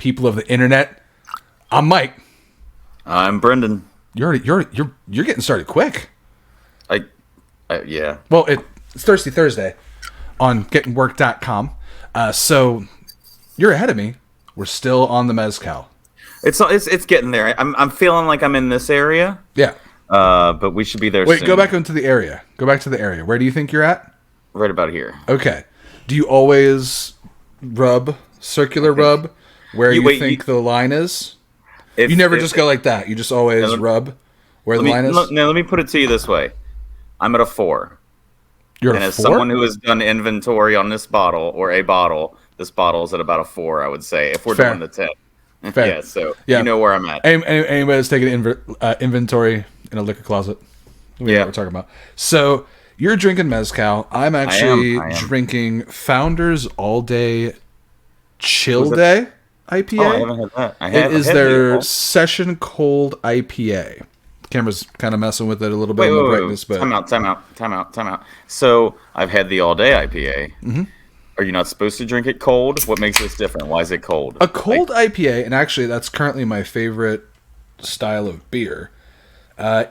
people of the internet. I'm Mike. I'm Brendon. You're getting started quick. Yeah. Well, it's Thirsty Thursday on gettingwork.com. So you're ahead of me. We're still on the mezcal. It's getting there. I'm feeling like I'm in this area. Yeah. But we should be there Wait, soon. go back into the area. Go back to the area. Where do you think you're at? Right about here. Okay. Do you always circular rub where you think the line is? You never just go like that. You just always rub where the line is? No, let me put it to you this way. I'm at a 4. You're and at a as 4? someone who has done inventory on this bottle, or a bottle, this bottle is at about a 4, I would say, if we're doing the 10. Fair. Yeah, so you know where I'm at. Anybody that's taking inventory in a liquor closet, we know what we're talking about. So you're drinking mezcal. I'm actually drinking Founders All Day Chill Day IPA. Oh, I haven't had that. It is their Session Cold IPA. Camera's kind of messing with it a little bit. Wait. Time out. So I've had the All Day IPA. Mm-hmm. Are you not supposed to drink it cold? What makes this different? Why is it cold? A cold IPA, and actually that's currently my favorite style of beer,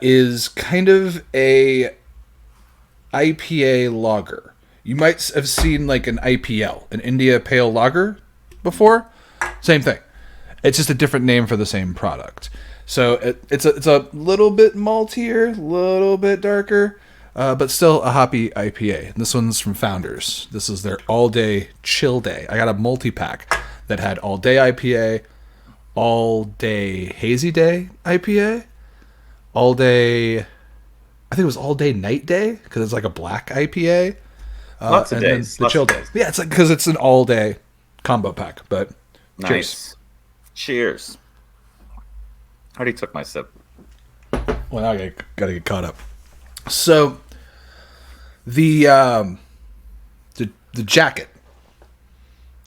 is kind of a IPA lager. You might have seen like an IPL, an India Pale Lager, before. Same thing. It's just a different name for the same product. So it's a little bit maltier, a little bit darker, but still a hoppy IPA. And this one's from Founders. This is their All Day Chill Day. I got a multi-pack that had All Day IPA, All Day Hazy Day IPA, All Day, I think it was All Day Night Day, because it's like a black IPA. Lots of days. The Chill Days. Yeah, it's like because it's an all-day combo pack, but nice. Cheers. I already took my sip. Well, now I gotta get caught up. So, the jacket.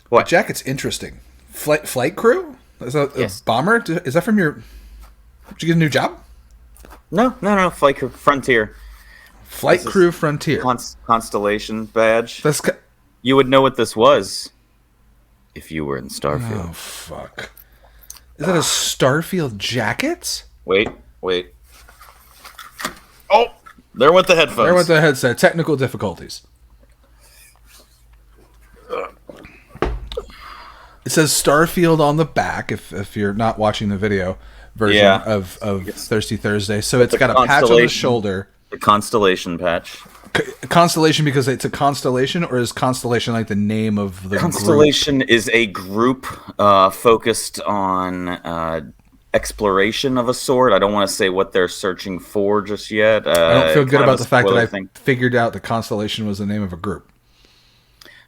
What? The jacket's interesting. Flight crew? Is that a bomber? Is that from your... Did you get a new job? No. Flight crew Frontier. Flight crew Frontier. Constellation badge. That's... You would know what this was if you were in Starfield. Oh, fuck. Is that a Starfield jacket? Wait. Oh, there went the headphones. There went the headset. Technical difficulties. It says Starfield on the back, if you're not watching the video version of Thirsty Thursday. So it's got a patch on the shoulder. The Constellation patch. Constellation because it's a constellation, or is Constellation like the name of the Constellation group? Is a group focused on exploration of a sort. I don't want to say what they're searching for just yet. I don't feel good about the fact that I figured out that Constellation was the name of a group.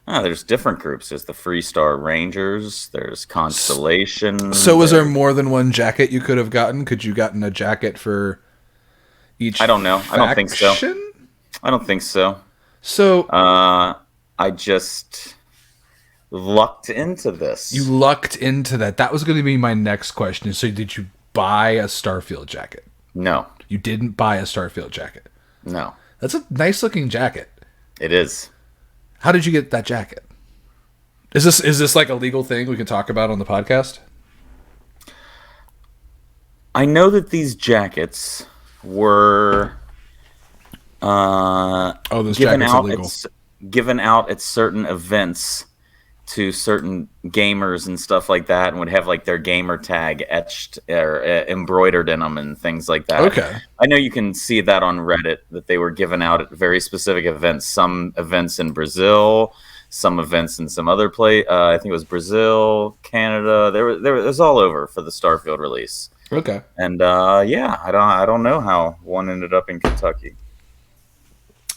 There's different groups. There's the Freestar Rangers. There's Constellation. So was there more than one jacket you could have gotten? Could you gotten a jacket for each? I don't know. Faction? I don't think so. So I just lucked into this. You lucked into that. That was going to be my next question. So did you buy a Starfield jacket? No. You didn't buy a Starfield jacket? No. That's a nice looking jacket. It is. How did you get that jacket? Is this like a legal thing we can talk about on the podcast? I know that these jackets were those jackets are legal. Given out at certain events to certain gamers and stuff like that, and would have like their gamer tag etched or embroidered in them and things like that. Okay. I know you can see that on Reddit, that they were given out at very specific events. Some events in Brazil, some events in some other place. I think it was Brazil, Canada. It was all over for the Starfield release. Okay. And I don't know how one ended up in Kentucky.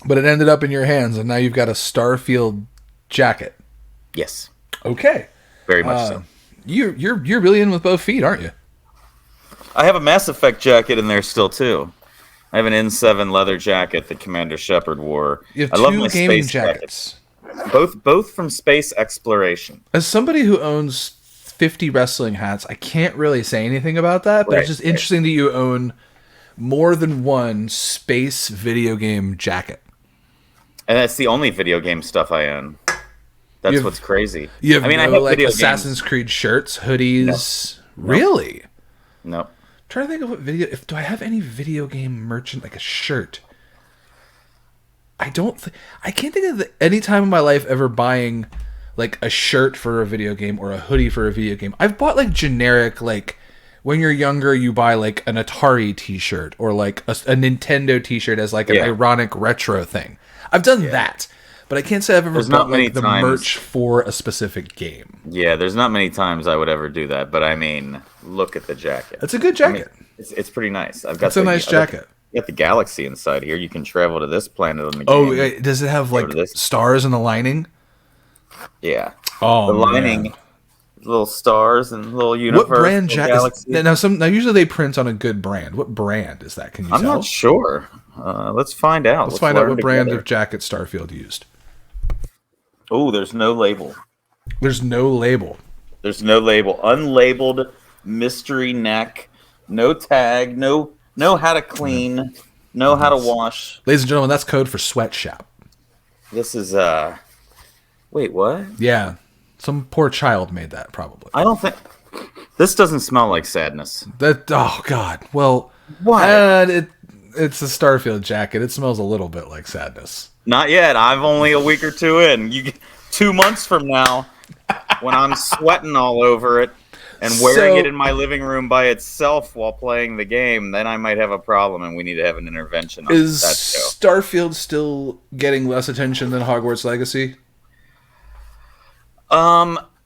But it ended up in your hands, and now you've got a Starfield jacket. Yes. Okay. Very much so. You're really in with both feet, aren't you? I have a Mass Effect jacket in there still too. I have an N7 leather jacket that Commander Shepard wore. You have I two love my gaming space jackets. Both from space exploration. As somebody who owns 50 wrestling hats, I can't really say anything about that, but it's just interesting that you own more than one space video game jacket. And that's the only video game stuff I own. That's what's crazy. You have I mean, I no have like video Assassin's games. Creed shirts, hoodies. No. Really? Nope. Trying to think of what video. If do I have any video game merchant like a shirt? I don't. I can't think of any time in my life ever buying like a shirt for a video game or a hoodie for a video game. I've bought like generic like when you're younger you buy like an Atari T-shirt or like a Nintendo T-shirt as like an ironic retro thing. I've done that, but I can't say I've ever bought like the merch for a specific game. Yeah, there's not many times I would ever do that, but I mean, look at the jacket. It's a good jacket. I mean, it's pretty nice. I've got it's a nice jacket. You got the galaxy inside here. You can travel to this planet on the game. Oh, does it have like stars in the lining? Yeah. Oh, the lining, little stars and little universe. What brand jacket? Now usually they print on a good brand. What brand is that? Can you tell? I'm not sure. Let's find out. Let's find out what brand of jacket Starfield used. Oh, there's no label. There's no label. There's no label. Unlabeled mystery neck. No tag. No how to clean. No how to wash. Ladies and gentlemen, that's code for sweatshop. This is Wait, what? Yeah. Some poor child made that, probably. I don't think... This doesn't smell like sadness. Oh, God. Well, what? It's a Starfield jacket. It smells a little bit like sadness. Not yet. I'm only a week or two in. 2 months from now, when I'm sweating all over it and wearing it in my living room by itself while playing the game, then I might have a problem, and we need to have an intervention on that show. Is Starfield still getting less attention than Hogwarts Legacy?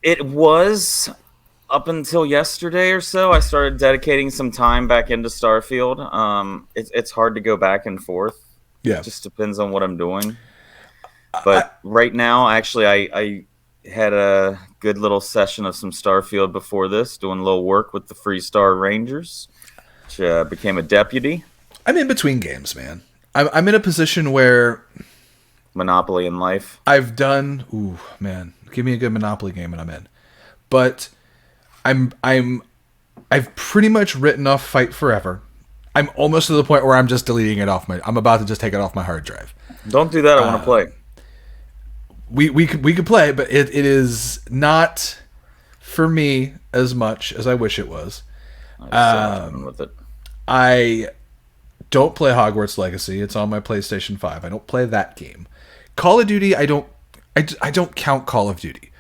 It was up until yesterday or so. I started dedicating some time back into Starfield. It's hard to go back and forth. Yeah, it just depends on what I'm doing. But right now, actually, I had a good little session of some Starfield before this, doing a little work with the Freestar Rangers, which became a deputy. I'm in between games, man. I'm in a position where Monopoly in life. I've done. Ooh, man. Give me a good Monopoly game and I'm in. But I've pretty much written off Fight Forever. I'm almost to the point where I'm just deleting it off I'm about to just take it off my hard drive. Don't do that. I want to play. We could play, but it is not for me as much as I wish it was. With it. I don't play Hogwarts Legacy. It's on my PlayStation 5. I don't play that game. Call of Duty, I don't count Call of Duty.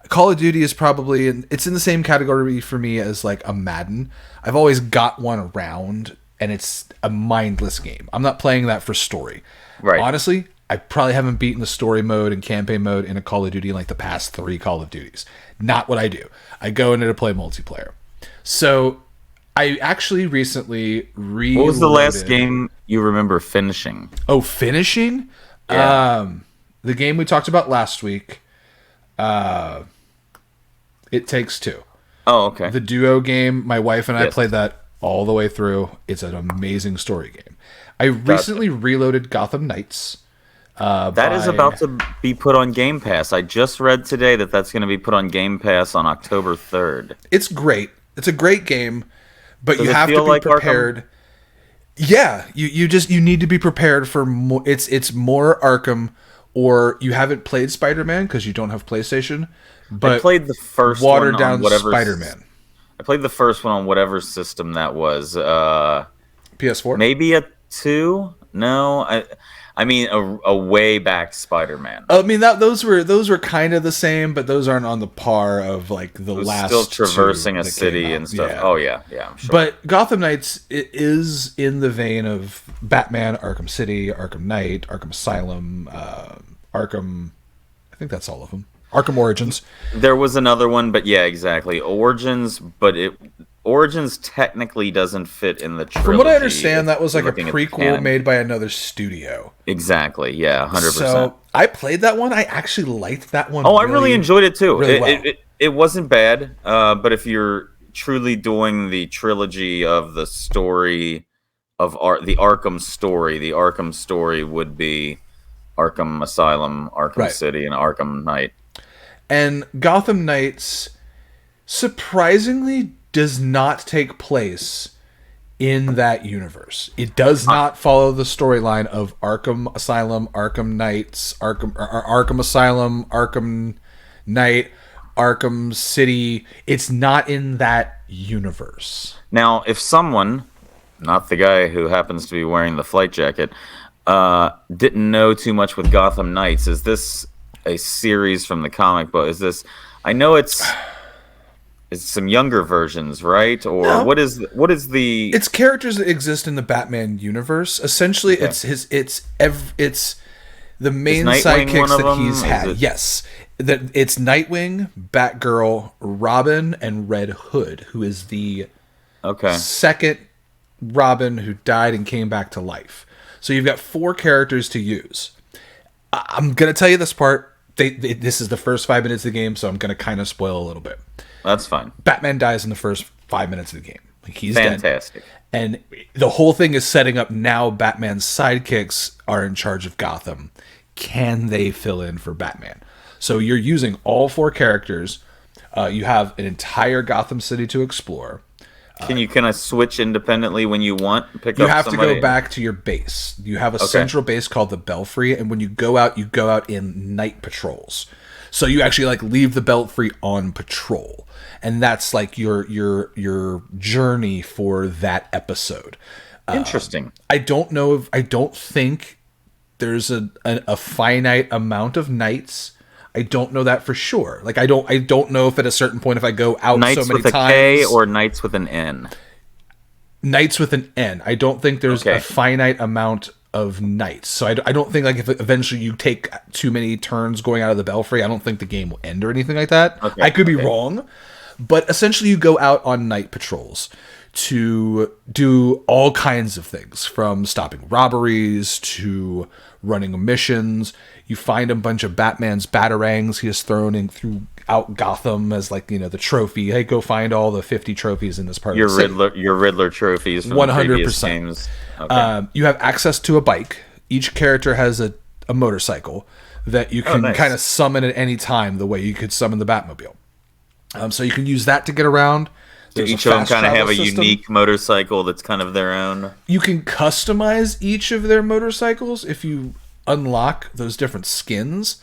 Call of Duty is probably it's in the same category for me as like a Madden. I've always got one around, and it's a mindless game. I'm not playing that for story. Right. Honestly, I probably haven't beaten the story mode and campaign mode in a Call of Duty in like the past 3 Call of Duties. Not what I do. I go in to play multiplayer. So I actually recently reloaded. What was the last game you remember finishing? Oh, finishing? Yeah. The game we talked about last week, It Takes Two. Oh, okay. The duo game. My wife and I played that all the way through. It's an amazing story game. I recently reloaded Gotham Knights. That is about to be put on Game Pass. I just read today that that's going to be put on Game Pass on October 3rd. It's great. It's a great game, but you have to be like prepared. Arkham? Yeah, you need to be prepared for more. It's more Arkham. Or you haven't played Spider-Man because you don't have PlayStation. But I played the first watered one down whatever Spider-Man. I played the first one on whatever system that was. PS4? Maybe a 2? No, I mean a way back Spider-Man. I mean those were kind of the same, but those aren't on the par of like the last. Still traversing a city and stuff. Yeah. Oh yeah, I'm sure. But Gotham Knights is in the vein of Batman, Arkham City, Arkham Knight, Arkham Asylum, Arkham. I think that's all of them. Arkham Origins. There was another one, but yeah, exactly. Origins, but Origins technically doesn't fit in the trilogy. From what I understand, that was like a prequel made by another studio. Exactly, yeah, 100%. So I played that one. I actually liked that one. Oh, I really enjoyed it too. Really well. It wasn't bad, but if you're truly doing the trilogy of the story of the Arkham story would be Arkham Asylum, Arkham City, and Arkham Knight. And Gotham Knights surprisingly does not take place in that universe. It does not follow the storyline of Arkham Asylum, Arkham Knights, Arkham Asylum, Arkham Knight, Arkham City. It's not in that universe. Now, if someone, not the guy who happens to be wearing the flight jacket, didn't know too much with Gotham Knights, is this a series from the comic book? Is this? I know it's some younger versions, right? Or No. what is the? It's characters that exist in the Batman universe. Essentially, Okay. it's the main Nightwing one sidekicks of that them? he's Is had. it- Yes, that it's Nightwing, Batgirl, Robin, and Red Hood, who is the Okay. second Robin who died and came back to life. So you've got 4 characters to use. I'm gonna tell you this part. This is the first 5 minutes of the game, so I'm gonna kind of spoil a little bit. That's fine. Batman dies in the first 5 minutes of the game. Like, he's dead. Fantastic. And the whole thing is setting up now Batman's sidekicks are in charge of Gotham. Can they fill in for Batman? So you're using all 4 characters. You have an entire Gotham City to explore. Can I switch independently when you want? You have to go back to your base. You have a central base called the Belfry, and when you go out in night patrols. So you actually like leave the Belfry on patrol, and that's like your journey for that episode. Interesting. I don't think there's a finite amount of nights. I don't know that for sure. Like I don't know if at a certain point if I go out Knights so many with a times K or Knights with an N. Nights with an N. I don't think there's a finite amount of nights. So I don't think like if eventually you take too many turns going out of the Belfry, I don't think the game will end or anything like that. Okay, I could be wrong. But essentially you go out on night patrols to do all kinds of things, from stopping robberies to running missions. You find a bunch of Batman's batarangs he has thrown in throughout Gotham as like, the trophy. Hey, go find all the 50 trophies in this part of the city. Your Riddler trophies from the previous games. Okay. You have access to a bike. Each character has a motorcycle that you can kind of summon at any time, the way you could summon the Batmobile. So you can use that to get around. Do There's each a of them fast kind of have travel a system. unique motorcycle that's kind of their own? You can customize each of their motorcycles if you unlock those different skins,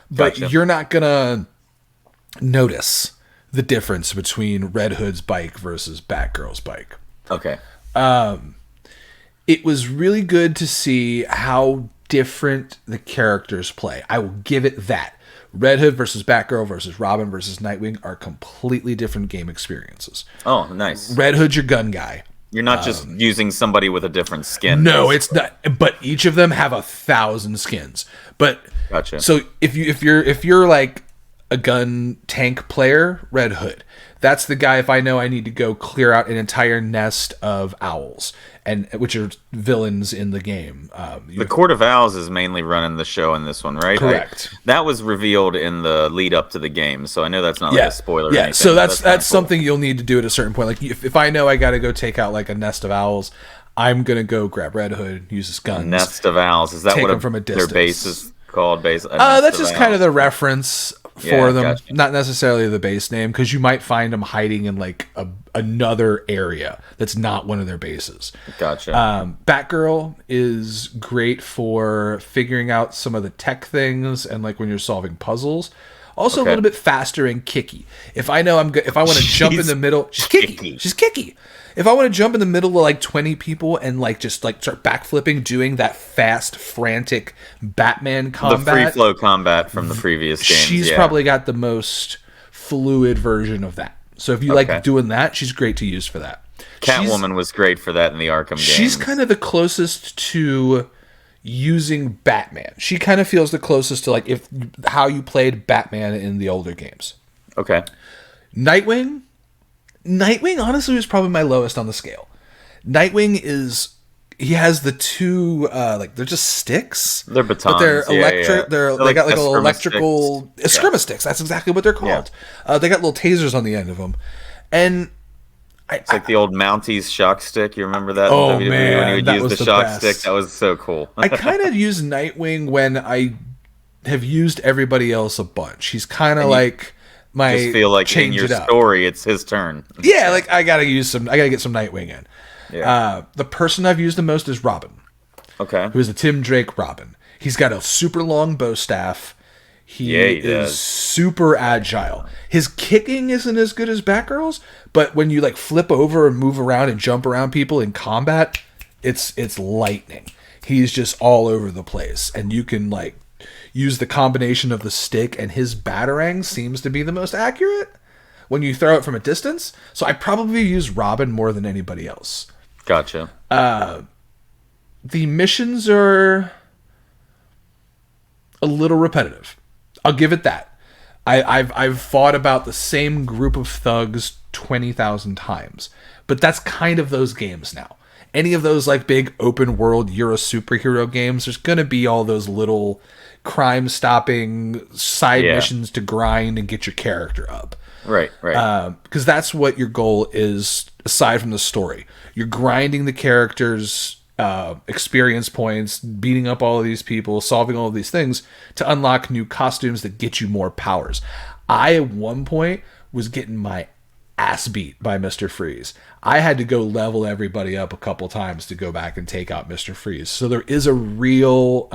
but Gotcha. you're not gonna notice the difference between Red Hood's bike versus Batgirl's bike. Okay. It was really good to see how different the characters play. I will give it that. Red Hood versus Batgirl versus Robin versus Nightwing are completely different game experiences. Oh, nice. Red Hood's your gun guy. You're not just using somebody with a different skin. No, it's not. But each of them have 1,000 skins. But Gotcha. So if you're like a gun tank player, Red Hood. That's the guy. If I know I need to go clear out an entire nest of owls, and which are villains in the game. The Court of Owls is mainly running the show in this one, right? Correct. That was revealed in the lead up to the game, so I know that's not like a spoiler. Or Yeah, anything, so but that's kinda cool. something you'll need to do at a certain point. Like if I know I got to go take out like a nest of owls, I'm gonna go grab Red Hood, use his guns. Nest of Owls. Is that Take what them from a their distance. base is called? That's just kind of the reference for Yeah, them, gotcha. not necessarily the base name, because you might find them hiding in like another area that's not one of their bases. Gotcha. Batgirl is great for figuring out some of the tech things and like when you're solving puzzles. Also a little bit faster and kicky. If I know if I want to jump in the middle, she's kicky. She's kicky. If I want to jump in the middle of like 20 people and like just like start backflipping, doing that fast, frantic Batman combat, the free flow combat from the previous games. she's probably got the most fluid version of that. So if you like doing that, she's great to use for that. Catwoman was great for that in the Arkham games. She's kind of the closest to using Batman. She kind of feels the closest to like how you played Batman in the older games. Okay. Nightwing honestly was probably my lowest on the scale. Nightwing he has the two like they're just sticks. They're batons. But they're electric. electric. They got like little electrical eskrima sticks. That's exactly what they're called. They got little tasers on the end of them, and it's like the old Mounties shock stick. You remember that? Oh, in WWE man, when you would that use was the the shock best. stick. That was so cool. I kind of use Nightwing when I have used everybody else a bunch. He's kind of like my just feel like in change your it up. story, it's his turn. Yeah, like I gotta get some Nightwing in. Yeah. The person I've used the most is Robin, Okay. who is the Tim Drake Robin. He's got a super long bow staff. Yeah, He he is does. super agile. His kicking isn't as good as Batgirl's, but when you like flip over and move around and jump around people in combat, it's lightning. He's just all over the place, and you can like use the combination of the stick, and his batarang seems to be the most accurate when you throw it from a distance. So I probably use Robin more than anybody else. Gotcha. The missions are a little repetitive. I'll give it that. I've fought about the same group of thugs 20,000 times, but that's kind of those games now. Any of those like big open world you're a superhero games, there's gonna be all those little crime stopping side missions to grind and get your character up. Right. Because that's what your goal is aside from the story. You're grinding the characters' experience points, beating up all of these people, solving all of these things to unlock new costumes that get you more powers. I, at one point, was getting my ass beat by Mr. Freeze. I had to go level everybody up a couple times to go back and take out Mr. Freeze. So there is a real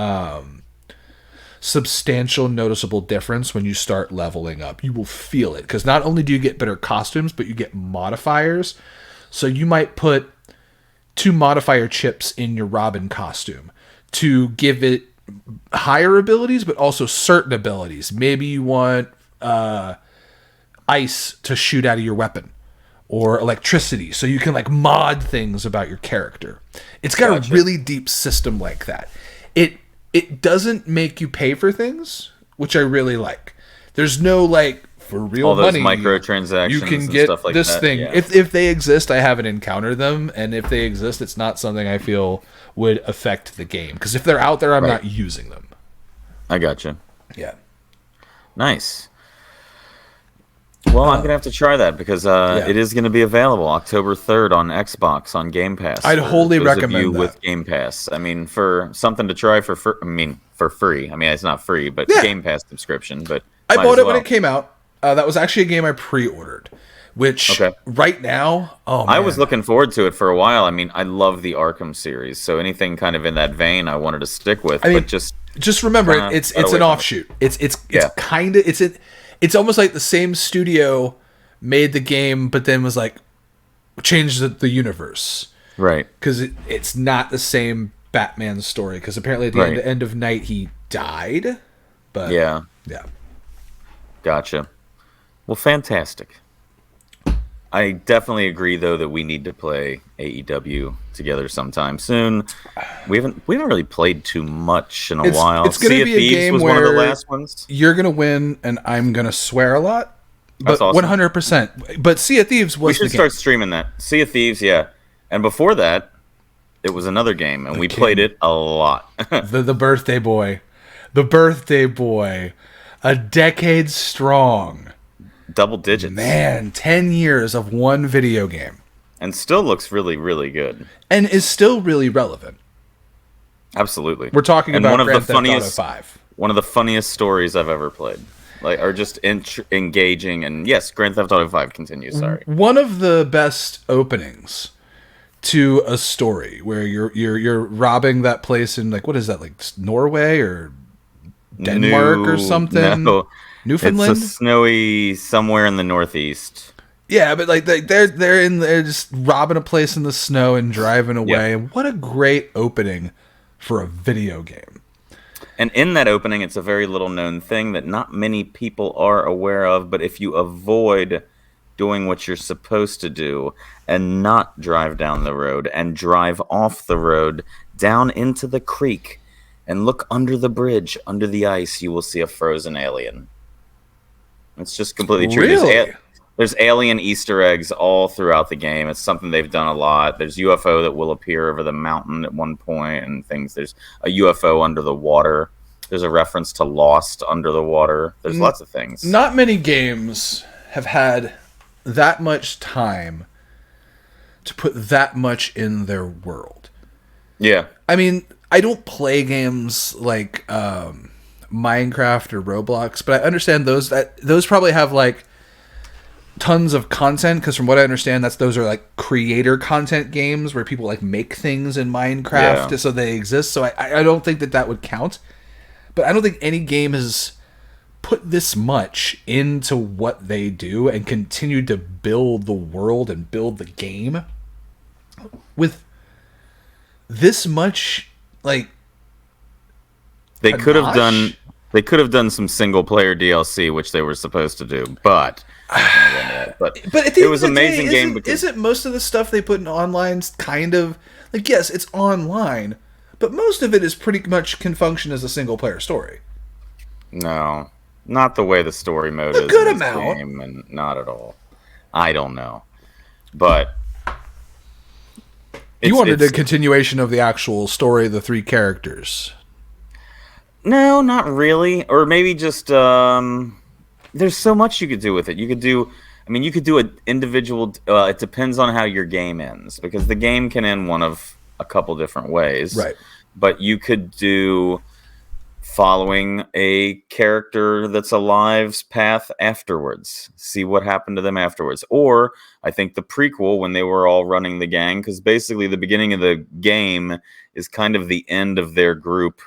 substantial noticeable difference when you start leveling up. You will feel it because not only do you get better costumes, but you get modifiers. So you might put 2 modifier chips in your Robin costume to give it higher abilities, but also certain abilities. Maybe you want ice to shoot out of your weapon or electricity, so you can like mod things about your character. It's got a really deep system like that. It doesn't make you pay for things, which I really like. There's no like for real all those money microtransactions you can and get stuff like this that. thing. Yeah. If they exist, I haven't encountered them, and if they exist, it's not something I feel would affect the game. Because if they're out there, I'm not using them. I gotcha. Yeah. Nice. Well, I'm gonna have to try that because it is gonna be available October 3rd on Xbox on Game Pass. I'd wholly those recommend of you that. with Game Pass. I mean, for something to try for free. I mean, it's not free, but Game Pass subscription. But I bought it when it came out. That was actually a game I pre-ordered, which right now, I was looking forward to it for a while. I mean, I love the Arkham series, so anything kind of in that vein, I wanted to stick with. But just remember, it's an offshoot. It's almost like the same studio made the game, but then was like changed the universe, right? Because it's not the same Batman story. Because apparently at the end of night he died. But yeah, gotcha. Well, fantastic. I definitely agree, though, that we need to play AEW together sometime soon. We haven't really played too much in a while. It's going to be a game was where one of the last ones. You're going to win, and I'm going to swear a lot. But That's awesome. 100%. But Sea of Thieves was We should start streaming that. Sea of Thieves, yeah. And before that, it was another game, and we played it a lot. the birthday boy. The birthday boy. A decade strong. Double digits. Man, 10 years of one video game. And still looks really, really good. And is still really relevant. Absolutely. We're talking about Grand Theft Auto 5. One of the funniest stories I've ever played. Like, are just engaging. And yes, Grand Theft Auto 5 continues, sorry. One of the best openings to a story where you're robbing that place in, like, what is that, like Norway or Denmark or something? No. Newfoundland? It's a snowy somewhere in the Northeast. Yeah, but like they're just robbing a place in the snow and driving away. And what a great opening for a video game. And in that opening, it's a very little known thing that not many people are aware of, but if you avoid doing what you're supposed to do and not drive down the road and drive off the road down into the creek and look under the bridge, under the ice, you will see a frozen alien. It's just completely true. Really? There's alien Easter eggs all throughout the game. It's something they've done a lot. There's UFO that will appear over the mountain at one point and things. There's a UFO under the water. There's a reference to Lost under the water. There's lots of things. Not many games have had that much time to put that much in their world. Yeah. I mean, I don't play games like Minecraft or Roblox, but I understand those probably have like tons of content, because from what I understand, those are like creator content games where people like make things in Minecraft so they exist. So I don't think that would count, but I don't think any game has put this much into what they do and continue to build the world and build the game with this much, like, They could have panache? done some single player DLC, which they were supposed to do, but But at the it end was of the amazing day, game isn't, because isn't most of the stuff they put in online kind of like, yes, it's online, but most of it is pretty much can function as a single player story. no, not the way the story mode A is good in this amount. game, and not at all. I don't know, but You wanted a it's continuation of the actual story of the three characters. no, not really, or maybe just there's so much you could do with it. You could do. I mean, you could do an individual. It depends on how your game ends, because the game can end one of a couple different ways. Right. But you could do following a character that's alive's path afterwards. See what happened to them afterwards. Or I think the prequel, when they were all running the gang, because basically the beginning of the game is kind of the end of their group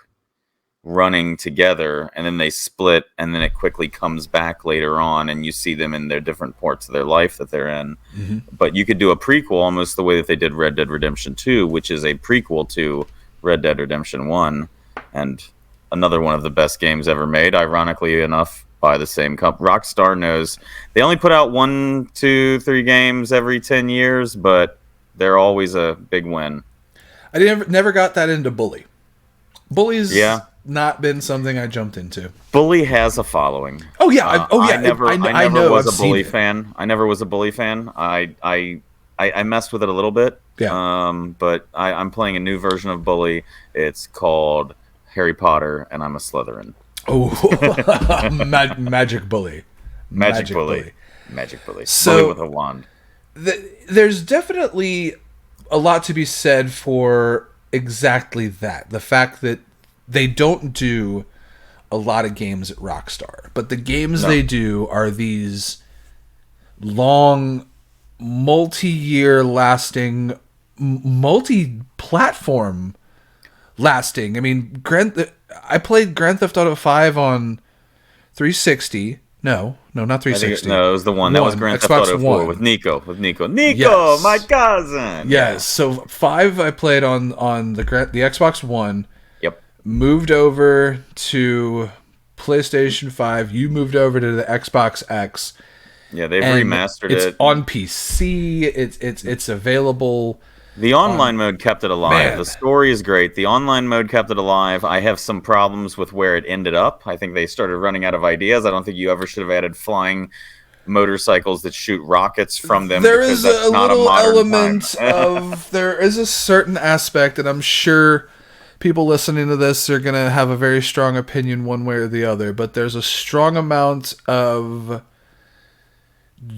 running together, and then they split, and then it quickly comes back later on, and you see them in their different parts of their life that they're in. Mm-hmm. But you could do a prequel almost the way that they did Red Dead Redemption 2, which is a prequel to Red Dead Redemption 1, and another one of the best games ever made, ironically enough, by the same company. Rockstar knows they only put out 1, 2, 3 games every 10 years, but they're always a big win. I never got that into Bully. Bully's Yeah. not been something I jumped into. Bully has a following. Oh yeah, I never was I've a Bully seen it. fan. I never was a Bully fan. I messed with it a little bit. Yeah. But I'm playing a new version of Bully. It's called Harry Potter, and I'm a Slytherin. Oh, Magic Bully. Magic Bully. Magic Bully. So- Bully with a wand. There's definitely a lot to be said for exactly that. The fact that they don't do a lot of games at Rockstar, but the games they do are these long, multi-year lasting, multi-platform lasting. I mean, I played Grand Theft Auto 5 on 360. No, not 360. No, it was the one. That was Grand Theft Xbox Auto 4 One. with Nico. Nico, Yes. my cousin. Yes, so 5 I played on the Xbox One. Yep. Moved over to PlayStation 5. You moved over to the Xbox X. Yeah, they've And remastered it's it. on PC. It's available. The online mode kept it alive. Man. The story is great. The online mode kept it alive. I have some problems with where it ended up. I think they started running out of ideas. I don't think you ever should have added flying motorcycles that shoot rockets from them. There because is that's a not little modern element time. of there is a certain aspect, and I'm sure people listening to this are gonna have a very strong opinion one way or the other. But there's a strong amount of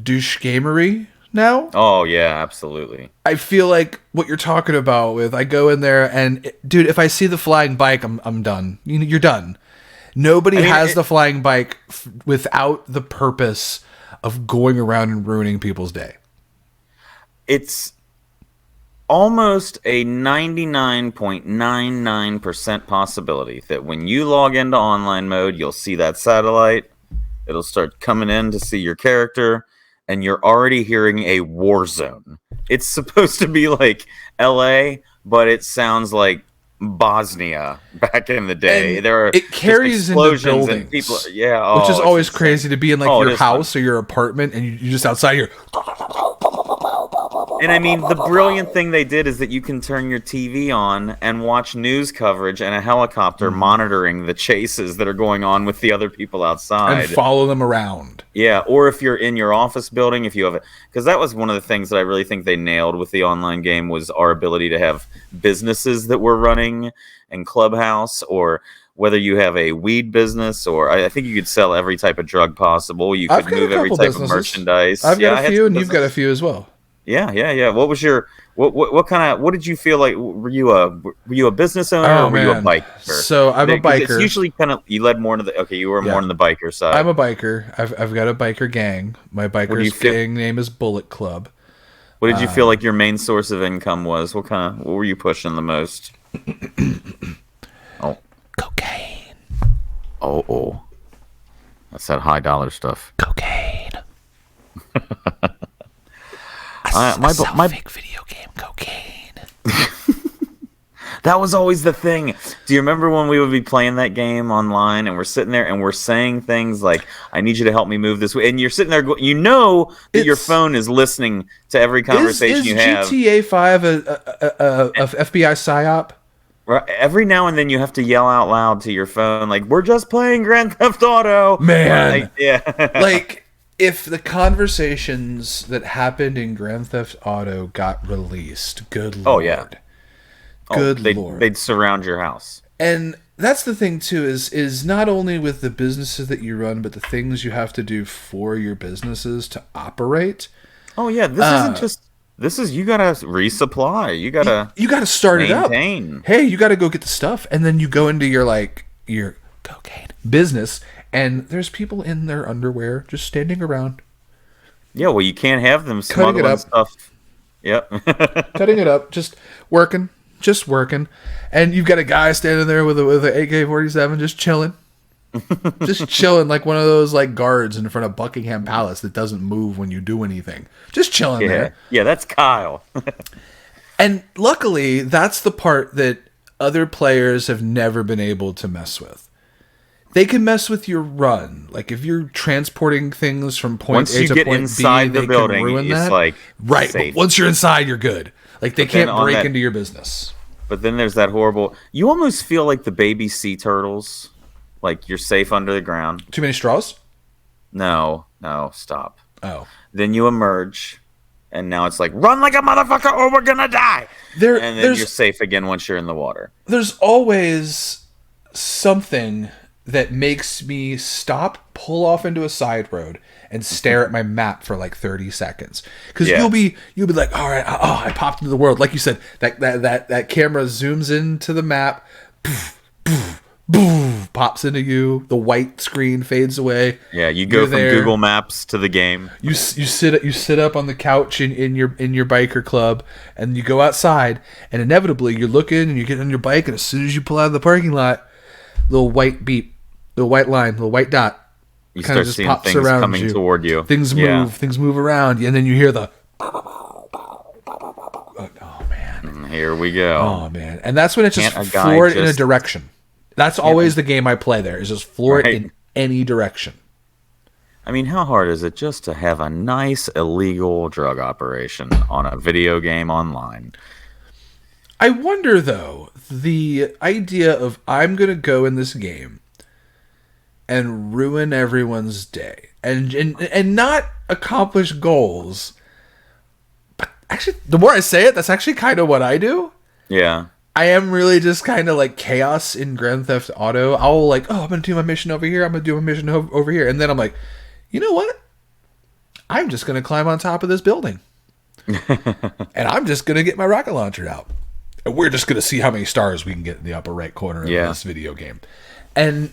douche gamery now. Oh yeah, absolutely. I feel like what you're talking about with I go in there and dude, if I see the flying bike, I'm done. You're done. Nobody has the flying bike without the purpose of going around and ruining people's day. It's almost a 99.99% possibility that when you log into online mode, you'll see that satellite. It'll start coming in to see your character, and you're already hearing a war zone. It's supposed to be like LA, but it sounds like Bosnia back in the day. And there are it carries into explosions buildings, and people. Yeah, which is it's always insane. crazy to be in like Oh, it your is fun. house or your apartment, and you're just outside here. And I mean, the brilliant thing they did is that you can turn your TV on and watch news coverage and a helicopter monitoring the chases that are going on with the other people outside. And follow them around. Yeah, or if you're in your office building, if you have it, because that was one of the things that I really think they nailed with the online game was our ability to have businesses that were running and Clubhouse, or whether you have a weed business, or I think you could sell every type of drug possible. You I've could got a move every couple type of businesses. merchandise. I've got I a had few, some and you've got a business. few as well. Yeah. What was your what kind of what did you feel like? Were you a business owner Oh, or were you a man. biker? So I'm a 'Cause It's biker. usually kind of you led more into the you were more on the biker side. I'm a biker. I've got a biker gang. My do you biker's feel- gang name is Bullet Club. What did you feel like your main source of income was? What were you pushing the most? Cocaine. Oh. That's that high dollar stuff. Cocaine. My fake video game cocaine. That was always the thing. Do you remember when we would be playing that game online and we're sitting there and we're saying things like, I need you to help me move this way. And you're sitting there, you know that your phone is listening to every conversation you have. Is GTA 5 a FBI PSYOP? Every now and then you have to yell out loud to your phone, like, we're just playing Grand Theft Auto. Man. Like, yeah. Like, if the conversations that happened in Grand Theft Auto got released, good lord. Oh, yeah. Good lord. They'd surround your house. And that's the thing, too, is not only with the businesses that you run, but the things you have to do for your businesses to operate. Oh, yeah. This isn't just... you gotta resupply. You gotta start maintain. it up. Hey, you gotta go get the stuff. And then you go into your cocaine business, and there's people in their underwear just standing around. Yeah, well, you can't have them smuggling stuff. Yep. Cutting it up, just working. And you've got a guy standing there with an AK-47 just chilling. Just chilling like one of those like guards in front of Buckingham Palace that doesn't move when you do anything. Just chilling there. Yeah, that's Kyle. And luckily, that's the part that other players have never been able to mess with. They can mess with your run. Like if you're transporting things from point A to point B, they can ruin that. Like right, safe. But once you're inside, you're good. Like they can't break into your business. But then there's that horrible... You almost feel like the baby sea turtles. Like you're safe under the ground. Too many straws? No, stop. Oh. Then you emerge, and now it's like, run like a motherfucker or we're gonna die! And then you're safe again once you're in the water. There's always something that makes me stop, pull off into a side road, and stare at my map for like 30 seconds. Because you'll be like, all right, I popped into the world. Like you said, that camera zooms into the map, poof, poof, boom, pops into you. The white screen fades away. Yeah, you go from Google Maps to the game. You sit up on the couch in your biker club, and you go outside, and inevitably you're looking and you get on your bike, and as soon as you pull out of the parking lot, little white beep, little white line, little white dot. You start just seeing things coming toward you. Things move around, and then you hear the. Oh man! Here we go. Oh man! And that's when it's just floor it in a direction. That's always the game I play there, is just floor it in any direction. I mean, how hard is it just to have a nice illegal drug operation on a video game online? I wonder, though, the idea of I'm going to go in this game and ruin everyone's day and not accomplish goals. But actually, the more I say it, that's actually kind of what I do. Yeah. I am really just kind of like chaos in Grand Theft Auto. I'll like, I'm going to do my mission over here. I'm going to do my mission over here. And then I'm like, you know what? I'm just going to climb on top of this building. And I'm just going to get my rocket launcher out. And we're just going to see how many stars we can get in the upper right corner of this video game. And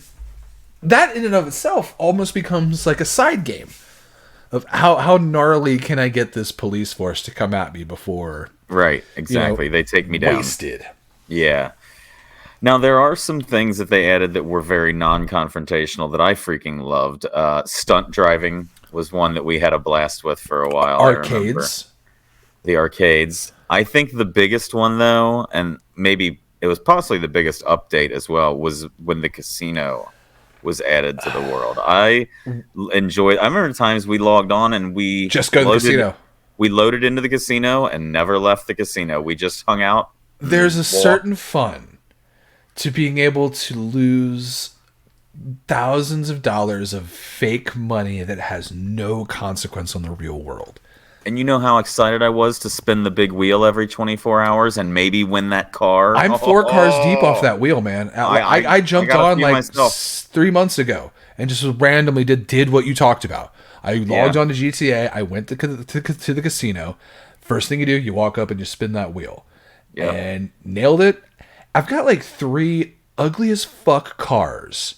that in and of itself almost becomes like a side game of how gnarly can I get this police force to come at me before... Right, exactly. They take me down. Wasted. Yeah. Now, there are some things that they added that were very non-confrontational that I freaking loved. Stunt driving was one that we had a blast with for a while. Arcades. The arcades. I think the biggest one, though, and maybe it was possibly the biggest update as well, was when the casino was added to the world. I enjoyed... I remember times we logged on and we... Just go to the casino. We loaded into the casino and never left the casino. We just hung out. There's a certain fun to being able to lose thousands of dollars of fake money that has no consequence on the real world. And you know how excited I was to spin the big wheel every 24 hours and maybe win that car? I'm 4 cars deep off that wheel, man. I jumped on like 3 months ago and just randomly did what you talked about. I logged on to GTA. I went to the casino. First thing you do, you walk up and you spin that wheel. Yep. And nailed it. I've got like 3 ugly as fuck cars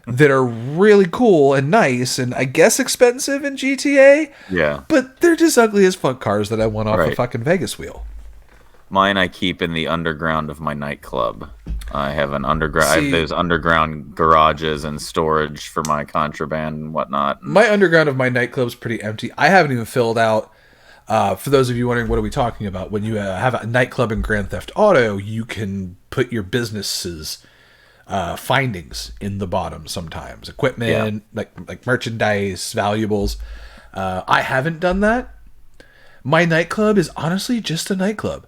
that are really cool and nice and I guess expensive in GTA. Yeah. But they're just ugly as fuck cars that I won off a fucking Vegas wheel. Mine I keep in the underground of my nightclub. I have an underground. I have See, those underground garages and storage for my contraband and whatnot. my underground of my nightclub's pretty empty. I haven't even filled out. For those of you wondering, what are we talking about? When you have a nightclub in Grand Theft Auto, you can put your business's findings in the bottom sometimes. Equipment, like merchandise, valuables. I haven't done that. My nightclub is honestly just a nightclub.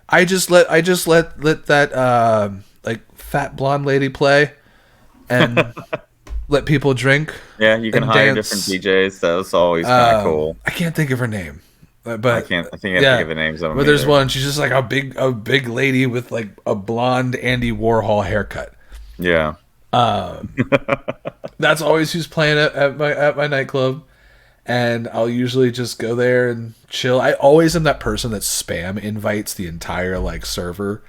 I just let that like fat blonde lady play and let people drink. Yeah, you can hire different DJs. That's always kind of cool. I can't think of her name, but I think I think of the names of them. But there's one. She's just like a big lady with like a blonde Andy Warhol haircut. Yeah. That's always who's playing at my nightclub. And I'll usually just go there and chill. I always am that person that spam invites the entire like server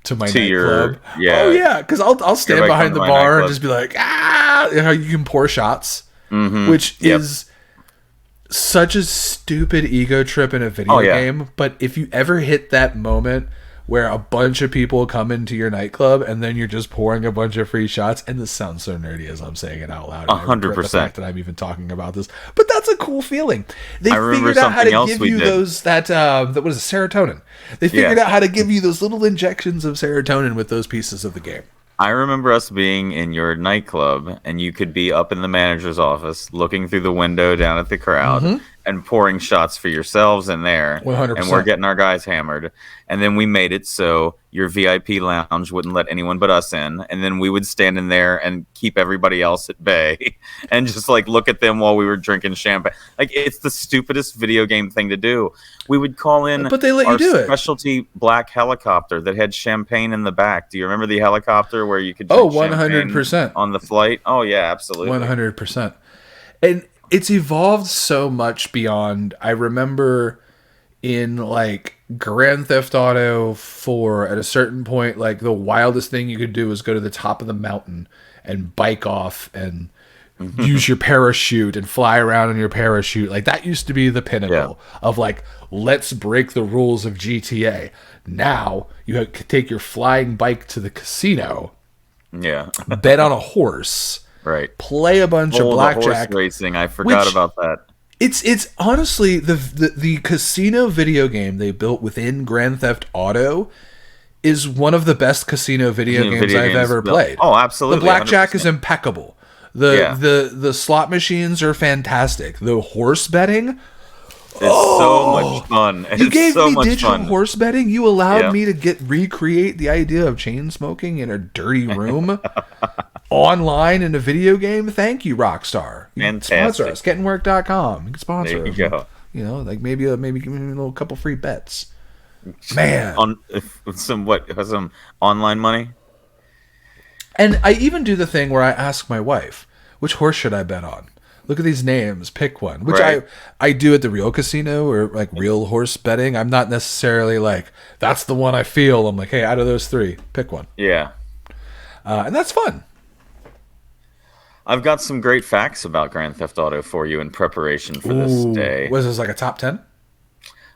to my nightclub. Oh yeah, because I'll stand behind the bar and just be like, you know, you can pour shots, which is such a stupid ego trip in a video game. But if you ever hit that moment where a bunch of people come into your nightclub and then you're just pouring a bunch of free shots, and this sounds so nerdy as I'm saying it out loud. 100%. The fact that I'm even talking about this, but that's a cool feeling. They figured out how to give you those that what is it, serotonin. They figured out how to give you those little injections of serotonin with those pieces of the game. I remember us being in your nightclub, and you could be up in the manager's office looking through the window down at the crowd and pouring shots for yourselves in there. 100%. And we're getting our guys hammered. And then we made it so your VIP lounge wouldn't let anyone but us in. And then we would stand in there and keep everybody else at bay and just like look at them while we were drinking champagne. Like, it's the stupidest video game thing to do. We would call in but they let you do it. Specialty black helicopter that had champagne in the back. Do you remember the helicopter where you could drink 100% on the flight? Oh yeah, absolutely. 100%. And it's evolved so much beyond. I remember in like Grand Theft Auto 4 at a certain point, like the wildest thing you could do was go to the top of the mountain and bike off and use your parachute and fly around in your parachute. Like that used to be the pinnacle of like, let's break the rules of GTA. Now you take your flying bike to the casino, bet on a horse, right? Play a bunch of blackjack. Horse racing. I forgot about that. It's honestly the casino video game they built within Grand Theft Auto is one of the best casino video games I've ever played. Oh, absolutely. The blackjack 100%. Is impeccable. The slot machines are fantastic. The horse betting. It's so much fun. You gave me digital horse betting. You allowed me to recreate the idea of chain smoking in a dirty room online in a video game. Thank you, Rockstar. You can sponsor us. Gettingwork.com. You can sponsor us. There you go. You know, like maybe give me a little couple free bets. Man, on some online money. And I even do the thing where I ask my wife, which horse should I bet on? Look at these names, pick one. Which I do at the real casino or like real horse betting. I'm not necessarily like, that's the one I feel. I'm like, hey, out of those three, pick one. Yeah. And that's fun. I've got some great facts about Grand Theft Auto for you in preparation for this day. Was this like a top 10?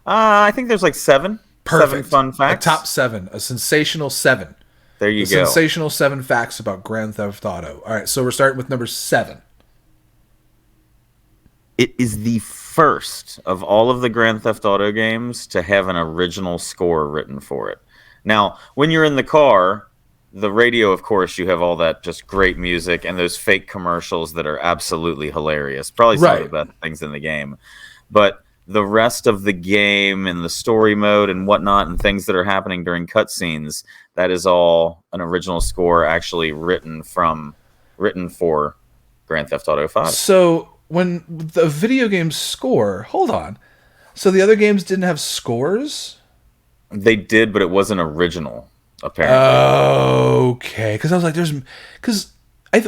I think there's like 7. Perfect. 7 fun facts. A top 7. A sensational 7. There you go. Sensational 7 facts about Grand Theft Auto. All right, so we're starting with number 7. It is the first of all of the Grand Theft Auto games to have an original score written for it. Now, when you're in the car, the radio, of course, you have all that just great music and those fake commercials that are absolutely hilarious. Probably some of the best things in the game. But the rest of the game and the story mode and whatnot and things that are happening during cutscenes, that is all an original score actually written for Grand Theft Auto 5. So when the video games score, hold on. So the other games didn't have scores? They did, but it wasn't original, apparently. Okay. Because I was like,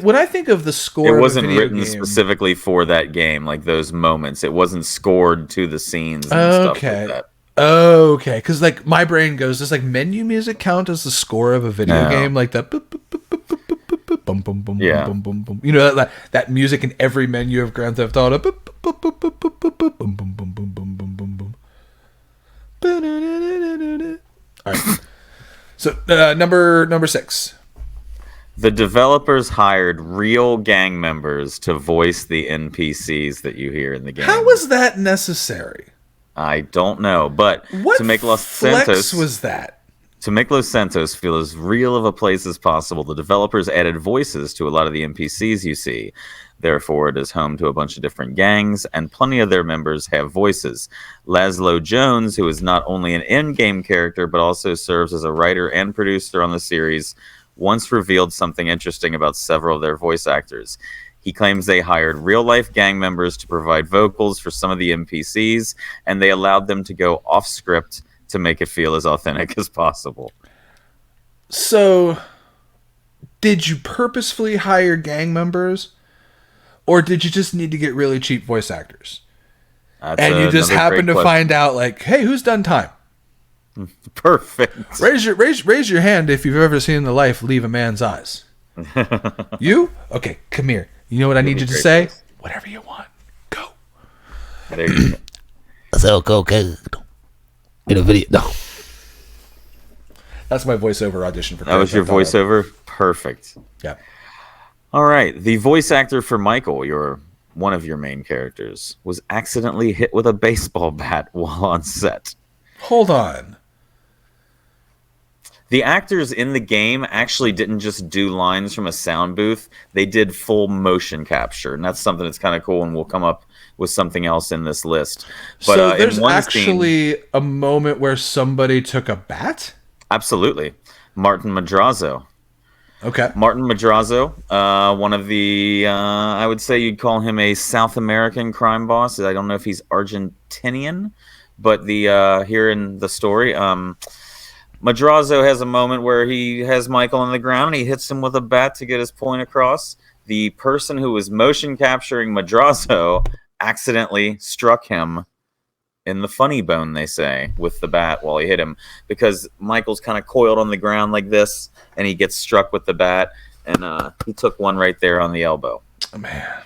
when I think of the score, it wasn't written specifically for that game, like those moments. It wasn't scored to the scenes and stuff like that. Okay, because like my brain goes, does like menu music count as the score of a video game? Like that boom, boom, boom, boom, boom, boom, boom. You know that music in every menu of Grand Theft Auto. Boom, boom, boom, boom, boom, boom, boom, boom, boom, boom, boom, boom. All All right. So number 6. The developers hired real gang members to voice the NPCs that you hear in the game. How was that necessary? I don't know, but What to make Los flex Santos was that? to make Los Santos feel as real of a place as possible, the developers added voices to a lot of the NPCs you see. Therefore, it is home to a bunch of different gangs, and plenty of their members have voices. Laszlo Jones, who is not only an in-game character, but also serves as a writer and producer on the series, once revealed something interesting about several of their voice actors. He claims they hired real-life gang members to provide vocals for some of the NPCs, and they allowed them to go off-script to make it feel as authentic as possible. So, did you purposefully hire gang members? Or did you just need to get really cheap voice actors? And you just happened to find out, like, hey, who's done time? Perfect. Raise your hand if you've ever seen in the life leave a man's eyes. You? Okay, come here. You know what I need you to say? Whatever you want. Go. There you go. So okay. In a video. No. That's my voiceover audition for. That was your voiceover? Perfect. Yeah. All right. The voice actor for Michael, one of your main characters, was accidentally hit with a baseball bat while on set. Hold on. The actors in the game actually didn't just do lines from a sound booth. They did full motion capture, and that's something that's kind of cool, and we'll come up with something else in this list. But, so there's actually a moment where somebody took a bat? Absolutely. Martin Madrazo. Okay. Martin Madrazo, one of the, I would say you'd call him a South American crime boss. I don't know if he's Argentinian, but here in the story, Madrazo has a moment where he has Michael on the ground and he hits him with a bat to get his point across. The person who was motion capturing Madrazo accidentally struck him in the funny bone, they say, with the bat while he hit him, because Michael's kind of coiled on the ground like this, and he gets struck with the bat, and he took one right there on the elbow. Oh, man.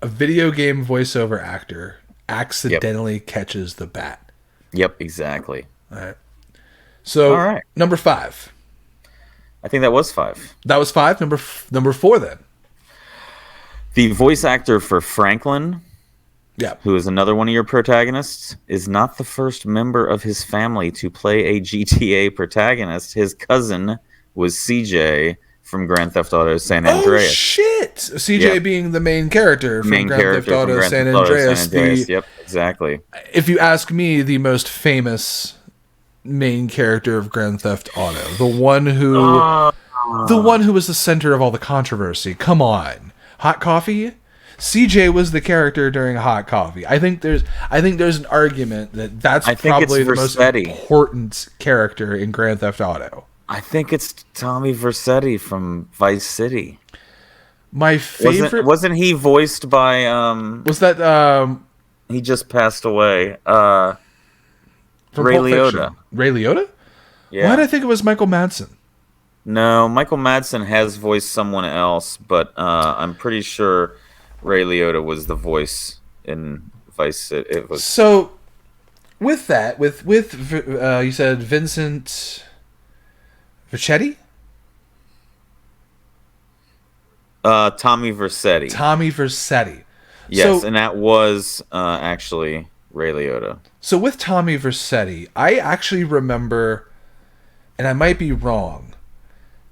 A video game voiceover actor accidentally catches the bat. Yep, exactly. All right. So, all right. Number 5. I think that was 5. That was 5? Number 4, then. The voice actor for Franklin, who is another one of your protagonists, is not the first member of his family to play a GTA protagonist. His cousin was CJ from Grand Theft Auto San Andreas. Oh, shit! CJ being the main character from Grand Theft Auto San Andreas. Yep, exactly. If you ask me, the most famous main character of Grand Theft Auto. The one who was the center of all the controversy. Come on. Hot Coffee? CJ was the character during Hot Coffee. I think there's an argument that's probably the most important character in Grand Theft Auto. I think it's Tommy Vercetti from Vice City. My favorite wasn't he voiced by was that he just passed away. Ray Liotta. Ray Liotta? Yeah. Why did I think it was Michael Madsen? No, Michael Madsen has voiced someone else, but I'm pretty sure Ray Liotta was the voice in Vice City. It was so. With that, with you said Vincent Vercetti? Tommy Vercetti. Tommy Vercetti. Yes, and that was actually Ray Liotta. So with Tommy Vercetti, I actually remember, and I might be wrong,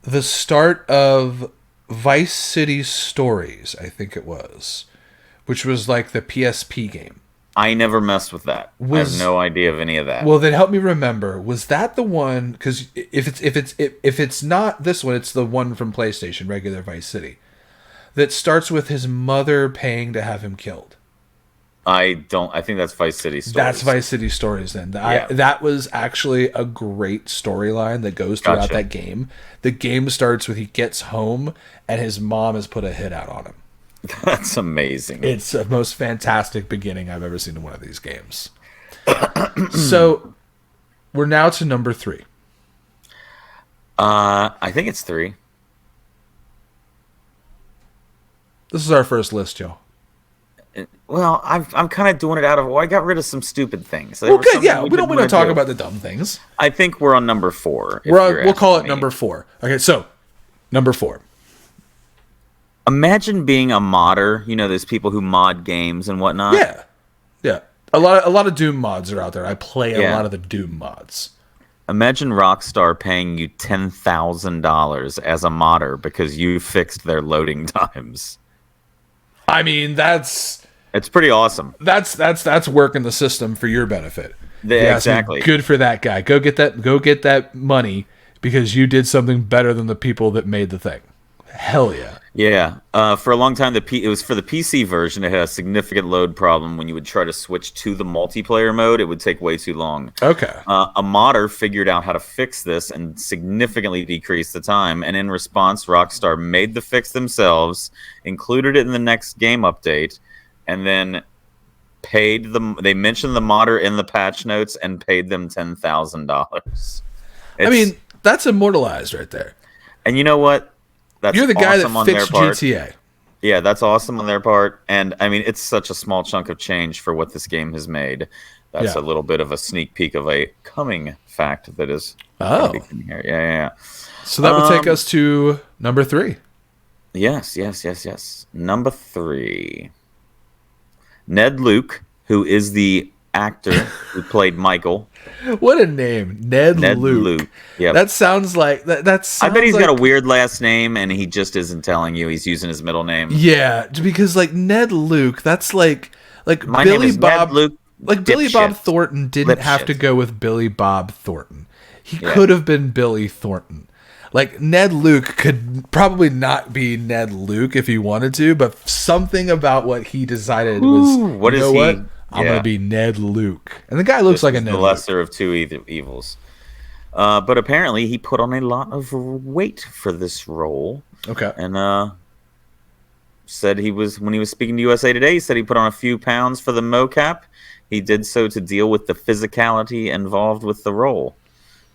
the start of Vice City Stories, I think it was, which was like the PSP game. I never messed with that. I have no idea of any of that. Well, then help me remember. Was that the one? Because if it's not this one, it's the one from PlayStation, regular Vice City, that starts with his mother paying to have him killed. I think that's Vice City Stories. That's Vice City Stories then. That was actually a great storyline that goes throughout that game. The game starts with he gets home and his mom has put a hit out on him. That's amazing. It's the most fantastic beginning I've ever seen in one of these games. So, we're now to number 3. I think it's 3. This is our first list, y'all. Well, I'm kind of doing it out of. Well, I got rid of some stupid things. Okay, yeah, we don't talk about the dumb things. I think we're on number 4. We'll call it number 4. Okay, so number 4. Imagine being a modder. You know, there's people who mod games and whatnot. Yeah. A lot of Doom mods are out there. I play a lot of the Doom mods. Imagine Rockstar paying you $10,000 as a modder because you fixed their loading times. I mean, it's pretty awesome. That's working the system for your benefit. Exactly. Good for that guy. Go get that money because you did something better than the people that made the thing. Hell yeah. Yeah. For a long time, it was for the PC version. It had a significant load problem when you would try to switch to the multiplayer mode. It would take way too long. Okay. A modder figured out how to fix this and significantly decreased the time. And in response, Rockstar made the fix themselves, included it in the next game update, and then paid them. They mentioned the modder in the patch notes and paid them $10,000. I mean, that's immortalized right there. And you know what? You're the guy that fixed GTA. Yeah, that's awesome on their part. And, I mean, it's such a small chunk of change for what this game has made. That's a little bit of a sneak peek of a coming fact that is coming here. Yeah. So that would take us to number 3. Yes. Number 3. Ned Luke, who is the actor who played Michael. What a name, Ned Luke. Yeah, that sounds like that. I bet he's got a weird last name, and he just isn't telling you. He's using his middle name. Yeah, because like Ned Luke, that's like My Billy name is Bob. Ned Luke. Like Billy Bob Thornton didn't have to go with Billy Bob Thornton. He could have been Billy Thornton. Like Ned Luke could probably not be Ned Luke if he wanted to, but something about what he decided was, what is he? I'm going to be Ned Luke. And the guy looks like a Ned Luke. The lesser of two evils. But apparently he put on a lot of weight for this role. Okay. And said when he was speaking to USA Today, he said he put on a few pounds for the mocap. He did so to deal with the physicality involved with the role.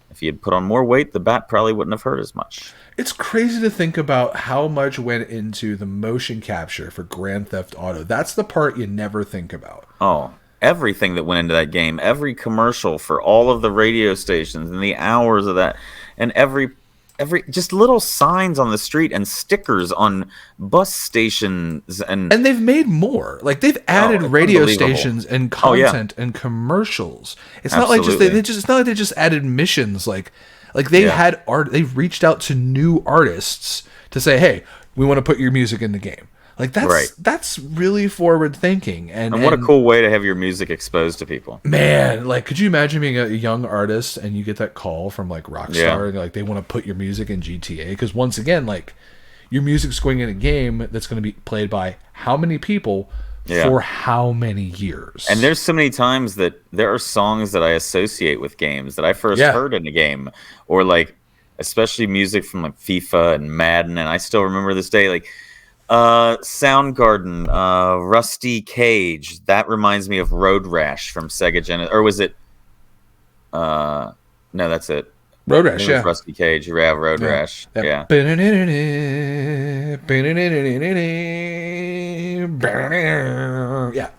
If he had put on more weight, the bat probably wouldn't have hurt as much. It's crazy to think about how much went into the motion capture for Grand Theft Auto. That's the part you never think about. Oh, everything that went into that game, every commercial for all of the radio stations and the hours of that, and every just little signs on the street and stickers on bus stations, and they've made more. Like they've added radio stations and content and commercials. It's not like it's not like they just added missions. Like they had art. They've reached out to new artists to say, "Hey, we want to put your music in the game." Like that's really forward thinking, and what a cool way to have your music exposed to people. Man, like, could you imagine being a young artist and you get that call from like Rockstar, and like they want to put your music in GTA? Because once again, like your music's going in a game that's going to be played by how many people for how many years? And there's so many times that there are songs that I associate with games that I first heard in a game, or like especially music from like FIFA and Madden, and I still remember this day like. Soundgarden, Rusty Cage. That reminds me of Road Rash from Sega Genesis. Or was it? No, that's it. Road Rash, yeah. Rusty Cage. You have Road Rash. Yeah. Yeah.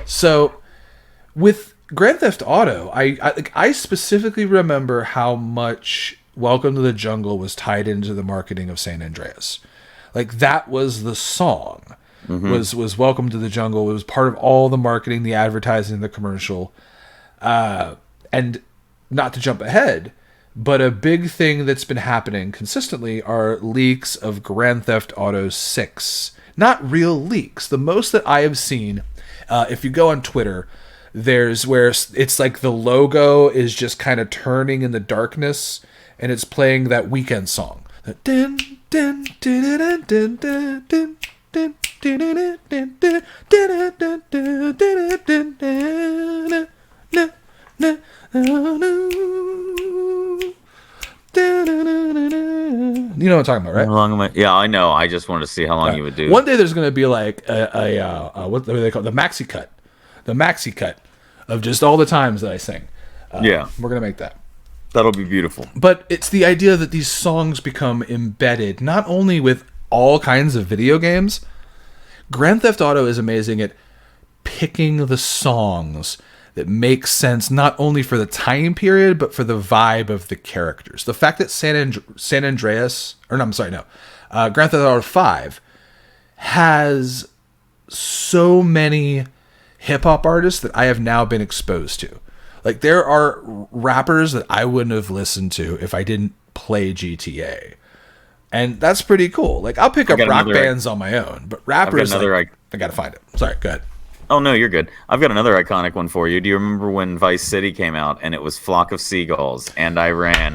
So, with Grand Theft Auto, I specifically remember how much Welcome to the Jungle was tied into the marketing of San Andreas. Like that was the song, was Welcome to the Jungle. It was part of all the marketing, the advertising, the commercial. And not to jump ahead, but a big thing that's been happening consistently are leaks of Grand Theft Auto 6. Not real leaks. The most that I have seen, if you go on Twitter, there's where it's like the logo is just kind of turning in the darkness and it's playing that Weekend song. Dun, dun, dun, dun, dun, dun, dun, dun, dun, dun, you know what I'm talking about, right? How long am I? Yeah, I know. I just wanted to see how long you would do. One day there's going to be like what do they call it? The maxi cut of just all the times that I sing. We're going to make that. That'll be beautiful. But it's the idea that these songs become embedded not only with all kinds of video games. Grand Theft Auto is amazing at picking the songs that make sense not only for the time period but for the vibe of the characters. The fact that San Andreas, or no, I'm sorry, no, Grand Theft Auto 5 has so many hip hop artists that I have now been exposed to. Like, there are rappers that I wouldn't have listened to if I didn't play GTA. And that's pretty cool. Like, I'll pick up rock bands on my own, but rappers, I gotta find it. Sorry, go ahead. Oh, no, you're good. I've got another iconic one for you. Do you remember when Vice City came out and it was Flock of Seagulls? And I ran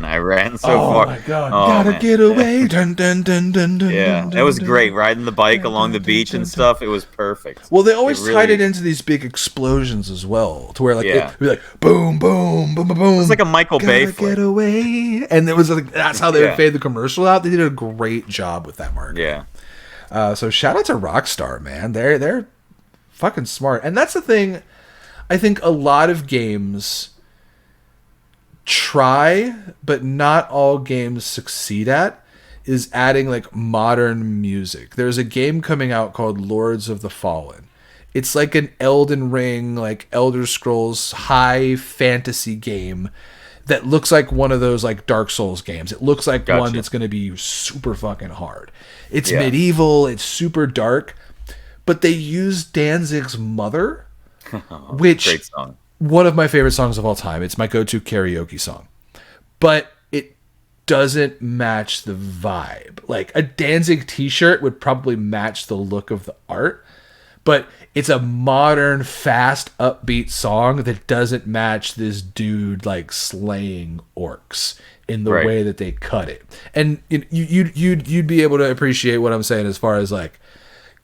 so far. Oh, my God. Gotta get away. Dun, dun, dun, dun, dun, yeah, it was great. Riding the bike along the beach and stuff. It was perfect. Well, they always tied it into these big explosions as well, to where, like, it'd be like, boom, boom, boom, boom, boom. It was like a Michael Bay flick. Get away. And it was like, that's how they would fade the commercial out. They did a great job with that marketing. Yeah. So shout out to Rockstar, man. They're fucking smart. And that's the thing I think a lot of games try, but not all games succeed at, is adding like modern music. There's a game coming out called Lords of the Fallen. It's like an Elden Ring, like Elder Scrolls high fantasy game that looks like one of those like Dark Souls games. It looks like one that's going to be super fucking hard. It's medieval, it's super dark. But they use Danzig's Mother, which great song. One of my favorite songs of all time. It's my go-to karaoke song. But it doesn't match the vibe. Like, a Danzig t-shirt would probably match the look of the art, but it's a modern, fast, upbeat song that doesn't match this dude like slaying orcs in the way that they cut it. And you'd be able to appreciate what I'm saying as far as like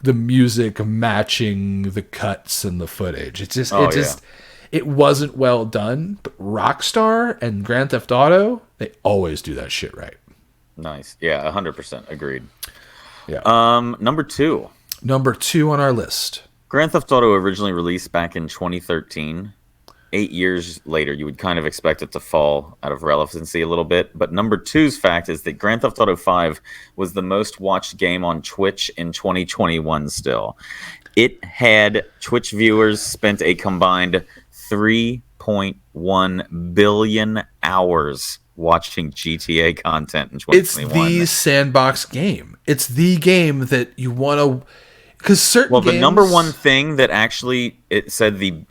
the music matching the cuts and the footage. It's just, it wasn't well done. But Rockstar and Grand Theft Auto, they always do that shit right. Nice. Yeah, 100% agreed. Yeah. Number two on our list. Grand Theft Auto originally released back in 2013. 8 years later, you would kind of expect it to fall out of relevancy a little bit. But number two's fact is that Grand Theft Auto 5 was the most watched game on Twitch in 2021 still. It had Twitch viewers spent a combined 3.1 billion hours watching GTA content in 2021. It's the sandbox game. It's the game that you want to... Because certain games... the number one thing that actually it said the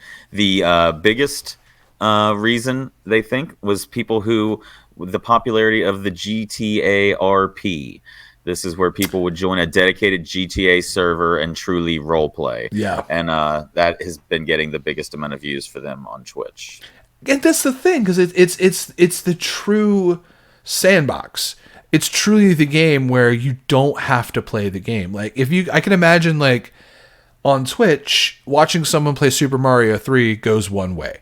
biggest reason they think was people who the popularity of the GTARP. This is where people would join a dedicated GTA server and truly roleplay. Yeah, and that has been getting the biggest amount of views for them on Twitch. And that's the thing, because it's the true sandbox. It's truly the game where you don't have to play the game. Like, I can imagine, like, on Twitch, watching someone play Super Mario 3 goes one way.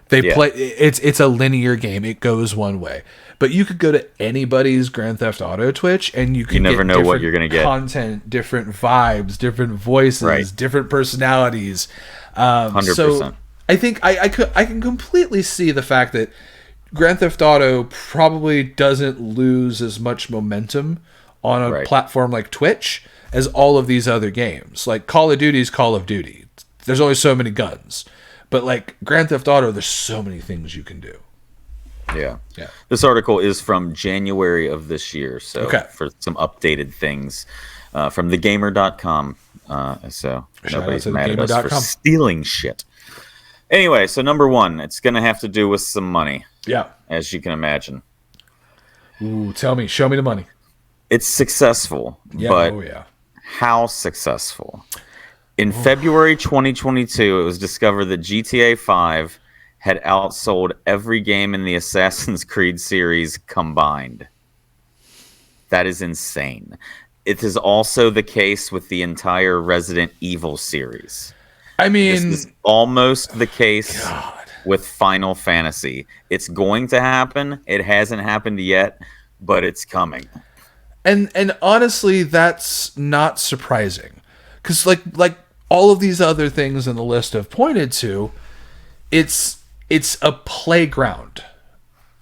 Play it's a linear game. It goes one way. But you could go to anybody's Grand Theft Auto Twitch and you never know what you're going to get. Content, different vibes, different voices, different personalities. 100%. I think I can completely see the fact that Grand Theft Auto probably doesn't lose as much momentum on a platform like Twitch as all of these other games. Like, Call of Duty is Call of Duty. There's only so many guns. But like Grand Theft Auto, there's so many things you can do. Yeah. This article is from January of this year, so for some updated things from thegamer.com. So nobody's mad at us for stealing shit. Anyway, so number one, it's going to have to do with some money. Yeah. As you can imagine. Ooh, show me the money. It's successful, but how successful? In February 2022, it was discovered that GTA 5 had outsold every game in the Assassin's Creed series combined. That is insane. It is also the case with the entire Resident Evil series. I mean, this is almost the case with Final Fantasy. It's going to happen. It hasn't happened yet, but it's coming. And honestly, that's not surprising, because like all of these other things in the list have pointed to, it's a playground.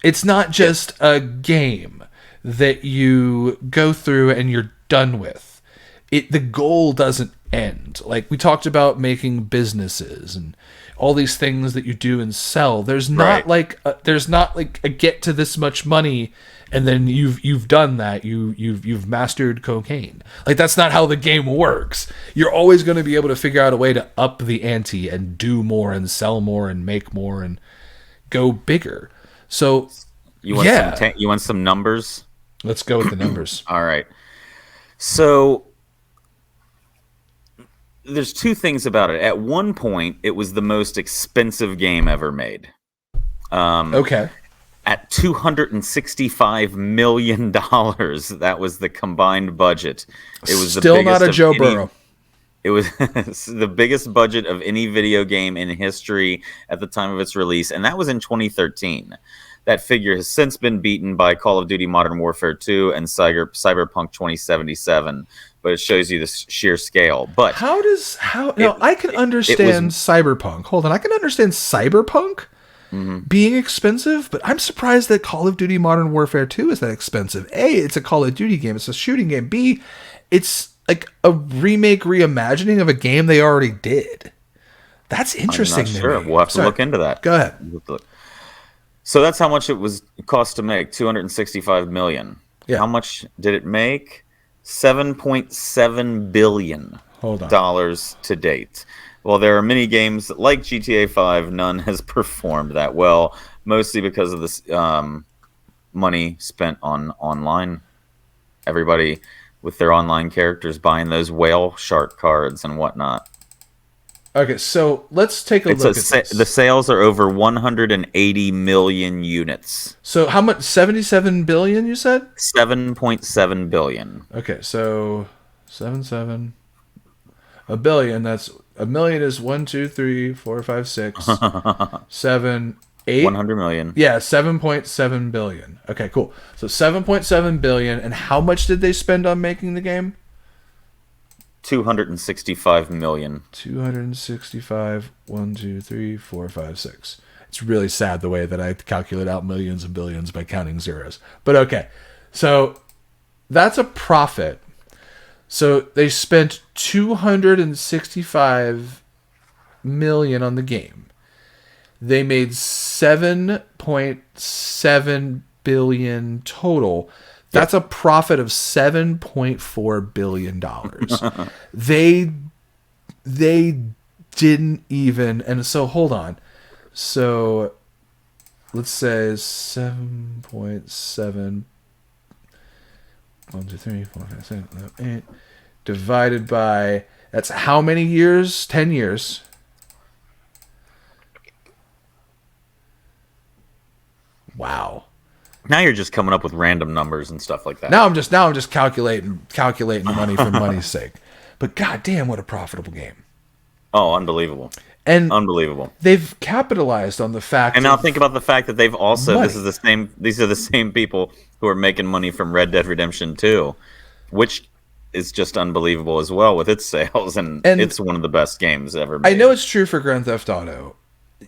It's not just a game that you go through and you're done with. The goal doesn't end. Like we talked about making businesses and all these things that you do and sell. There's not like a get to this much money and then you've done that. You've mastered cocaine. Like that's not how the game works. You're always going to be able to figure out a way to up the ante and do more and sell more and make more and go bigger. So you want some numbers? Let's go with the numbers. All right. So there's two things about it. At one point, it was the most expensive game ever made. Okay. At $265 million, that was the combined budget. It was still not a Joe Burrow. It was the biggest budget of any video game in history at the time of its release, and that was in 2013. That figure has since been beaten by Call of Duty Modern Warfare 2 and Cyberpunk 2077, but it shows you the sheer scale. But I can understand Cyberpunk. Hold on, I can understand Cyberpunk being expensive, but I'm surprised that Call of Duty Modern Warfare 2 is that expensive. A, it's a Call of Duty game. It's a shooting game. B, it's like a reimagining of a game they already did. That's interesting. I'm not sure. We'll have to look into that. Go ahead. So that's how much it cost to make, $265 million. Yeah. How much did it make? $7.7 billion to date. Well, there are many games like GTA 5, none has performed that well, mostly because of this money spent on online. Everybody with their online characters buying those whale shark cards and whatnot. Okay, so let's take a look at this. The sales are over 180 million units. So how much? 77 billion, you said? 7.7 billion. Okay, so 77. A billion, that's... A million is 1, 2, 3, 4, 5, 6, 7, 8. 100 million. Yeah, 7.7 billion. Okay, cool. So 7.7 billion, and how much did they spend on making the game? 265 million. 265, 1, 2, 3, 4, 5, 6. It's really sad the way that I calculate out millions and billions by counting zeros. But okay, so that's a profit. So they spent 265 million on the game. They made 7.7 billion total. That's a profit of $7.4 billion. They didn't even, and so hold on. So let's say 7.7, 1, 2, 3, 4, 5, 6, 7, 8, divided by, that's how many years? 10 years. Wow. Now you're just coming up with random numbers and stuff like that. Now I'm just calculating money for money's sake. But goddamn, what a profitable game! Oh, unbelievable! And unbelievable. They've capitalized on the fact. And now think about the fact that they've also money. These are the same people who are making money from Red Dead Redemption 2, which is just unbelievable as well with its sales, and it's one of the best games ever made. I know it's true for Grand Theft Auto.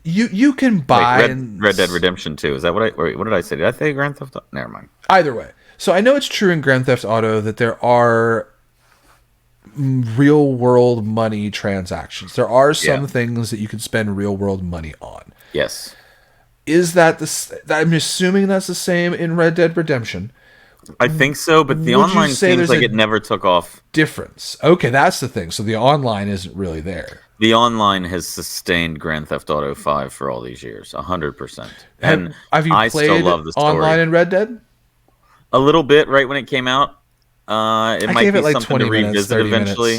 You can buy Red Dead Redemption 2. Is that what did I say? Did I say Grand Theft Auto? Never mind. Either way. So I know it's true in Grand Theft Auto that there are real world money transactions. There are some things that you can spend real world money on. Yes. Is that I'm assuming that's the same in Red Dead Redemption. I think so, but the online seems like it never took off. Difference. Okay, that's the thing. So the online isn't really there. The online has sustained Grand Theft Auto 5 for all these years, 100%. And have you played still love the story. Online in Red Dead? A little bit, right when it came out. It might be something to revisit eventually.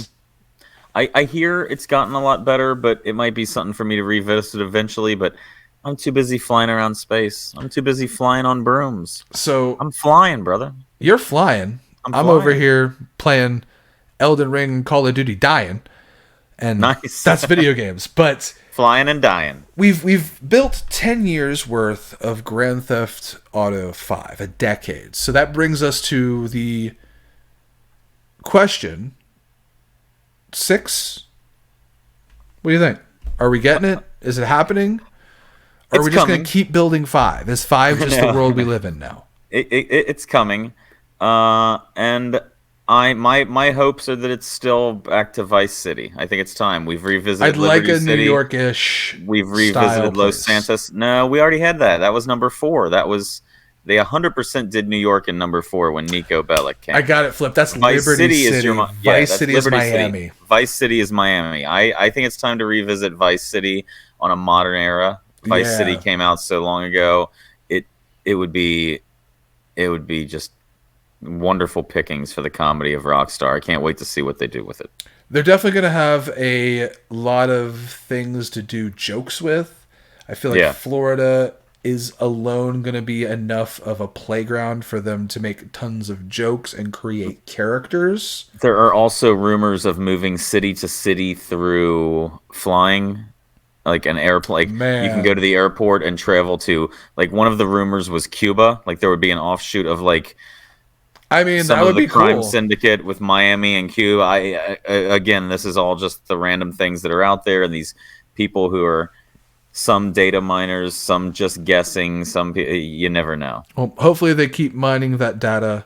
I hear it's gotten a lot better, but it might be something for me to revisit eventually. But I'm too busy flying around space. I'm too busy flying on brooms. So I'm flying, brother. You're flying. I'm over here playing Elden Ring and Call of Duty dying. And nice. That's video games, but flying and dying. We've built 10 years worth of Grand Theft Auto 5, a decade. So that brings us to the question 6. What do you think? Are we getting it? Is it happening? Or are we just going to keep building 5? Is 5 just the world we live in now? It's coming. And My hopes are that it's still back to Vice City. I think it's time. We've revisited I'd like Liberty a City. New York-ish We've style revisited Los place. Santos. No, we already had that. That was number 4. That was they 100% did New York in number 4 when Nico Bellic came. I got it flipped. That's Vice Liberty City City. is your Vice that's City Liberty is Miami. City. Vice City is Miami. I think it's time to revisit Vice City on a modern era. Vice City Yeah. came out so long ago. It would be just wonderful pickings for the comedy of Rockstar. I can't wait to see what they do with it. They're definitely going to have a lot of things to do jokes with. I feel like Florida is alone going to be enough of a playground for them to make tons of jokes and create characters. There are also rumors of moving city to city through flying, like an airplane. Man. You can go to the airport and travel to, like, one of the rumors was Cuba. Like, there would be an offshoot of, like, I mean, some that would of the be crime cool. syndicate with Miami and Cuba. Again, this is all just the random things that are out there, and these people who are some data miners, some just guessing, you never know. Well, hopefully they keep mining that data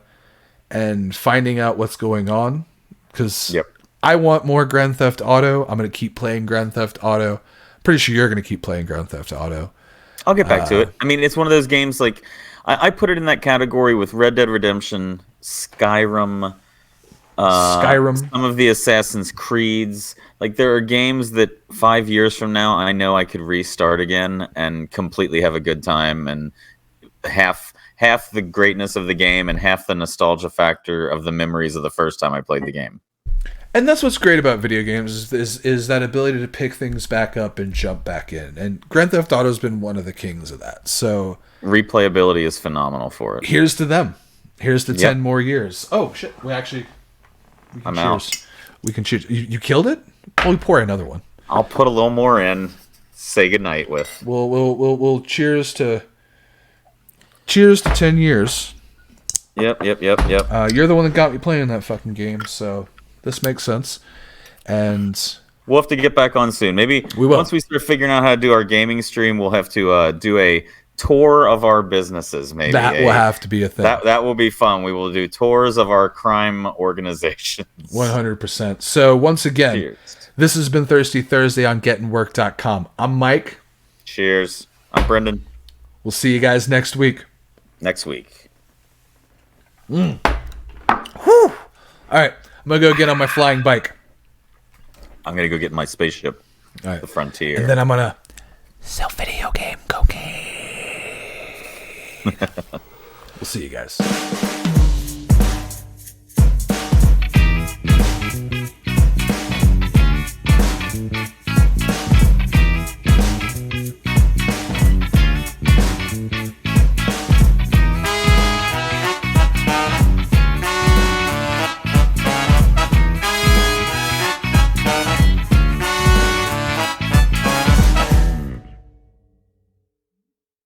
and finding out what's going on, because I want more Grand Theft Auto. I'm going to keep playing Grand Theft Auto. Pretty sure you're going to keep playing Grand Theft Auto. I'll get back to it. I mean, it's one of those games, like, I put it in that category with Red Dead Redemption, Skyrim, some of the Assassin's Creeds. Like, there are games that 5 years from now I know I could restart again and completely have a good time, and half the greatness of the game and half the nostalgia factor of the memories of the first time I played the game. And that's what's great about video games is that ability to pick things back up and jump back in. And Grand Theft Auto's been one of the kings of that. So replayability is phenomenal for it. Here's to them. Here's to 10 more years. Oh shit! We can I'm cheers. out. We can cheers. You killed it. Well, we pour another one. I'll put a little more in. Say goodnight with. We'll cheers to 10 years. Yep. You're the one that got me playing that fucking game, so this makes sense. And we'll have to get back on soon. Maybe we will. Once we start figuring out how to do our gaming stream, we'll have to do a tour of our businesses. Maybe that will have to be a thing. That will be fun. We will do tours of our crime organizations. 100%. So once again, cheers. This has been Thirsty Thursday on GettingWork.com. I'm Mike. Cheers. I'm Brendon. We'll see you guys next week. Whew. All right. I'm going to go get on my flying bike. I'm going to go get my spaceship. All right. The Frontier. And then I'm going to sell video game cocaine. We'll see you guys.